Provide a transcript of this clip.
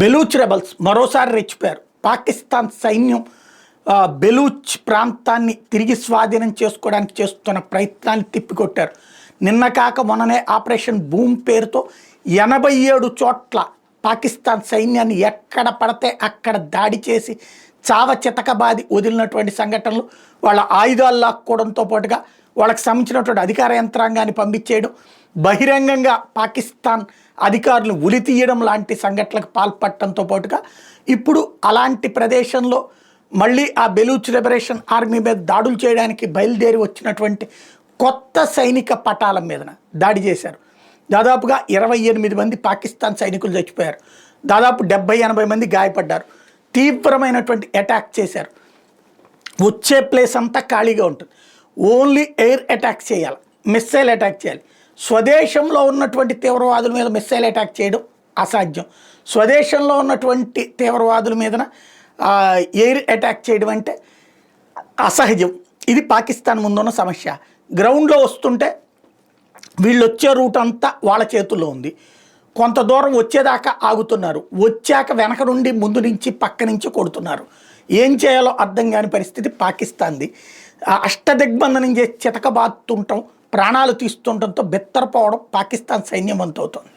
Baloch rebels మరోసారి రెచ్చిపోయారు. పాకిస్తాన్ సైన్యం బెలూచ్ ప్రాంతాన్ని తిరిగి స్వాధీనం చేసుకోవడానికి చేస్తున్న ప్రయత్నాన్ని తిప్పికొట్టారు. నిన్న కాక మొన్ననే ఆపరేషన్ భూమ్ పేరుతో 87 చోట్ల పాకిస్తాన్ సైన్యాన్ని ఎక్కడ పడితే అక్కడ దాడి చేసి చావ చితకబాది వదిలినటువంటి సంఘటనలు, వాళ్ళ ఆయుధాలు లాక్కోవడంతో పాటుగా వాళ్ళకి సంబంధించినటువంటి అధికార యంత్రాంగాన్ని పంపించేయడం, బహిరంగంగా పాకిస్తాన్ అధికారులు ఉలి తీయడం లాంటి సంఘటనలకు పాల్పడటంతో పాటుగా ఇప్పుడు అలాంటి ప్రదేశంలో మళ్ళీ ఆ బెలూచ్ లిబరేషన్ ఆర్మీ మీద దాడులు చేయడానికి బయలుదేరి వచ్చినటువంటి కొత్త సైనిక పటాలం మీదన దాడి చేశారు. దాదాపుగా 28 మంది పాకిస్తాన్ సైనికులు చచ్చిపోయారు. దాదాపు 70-80 మంది గాయపడ్డారు. తీవ్రమైనటువంటి అటాక్ చేశారు. వచ్చే ప్లేస్ అంతా ఖాళీగా ఉంటుంది. ఓన్లీ ఎయిర్ అటాక్ చేయాలి, మిస్సైల్ అటాక్ చేయాలి. స్వదేశంలో ఉన్నటువంటి తీవ్రవాదుల మీద మిస్సైల్ అటాక్ చేయడం అసాధ్యం. స్వదేశంలో ఉన్నటువంటి తీవ్రవాదుల మీదన ఎయిర్ అటాక్ చేయడం అంటే అసహజం. ఇది పాకిస్తాన్ ముందున్న సమస్య. గ్రౌండ్లో వస్తుంటే వీళ్ళు వచ్చే రూట్ అంతా వాళ్ళ చేతుల్లో ఉంది. కొంత దూరం వచ్చేదాకా ఆగుతున్నారు, వచ్చాక వెనక నుండి ముందు నుంచి పక్క నుంచి కొడుతున్నారు. ఏం చేయాలో అర్థం కాని పరిస్థితి పాకిస్తాన్ది. అష్టదిగ్బంధనం చేసి చితకబాతుంటాం, ప్రాణాలు తీస్తుండటంతో బెత్తరపోవడం పాకిస్తాన్ సైన్యం వంతవుతోంది.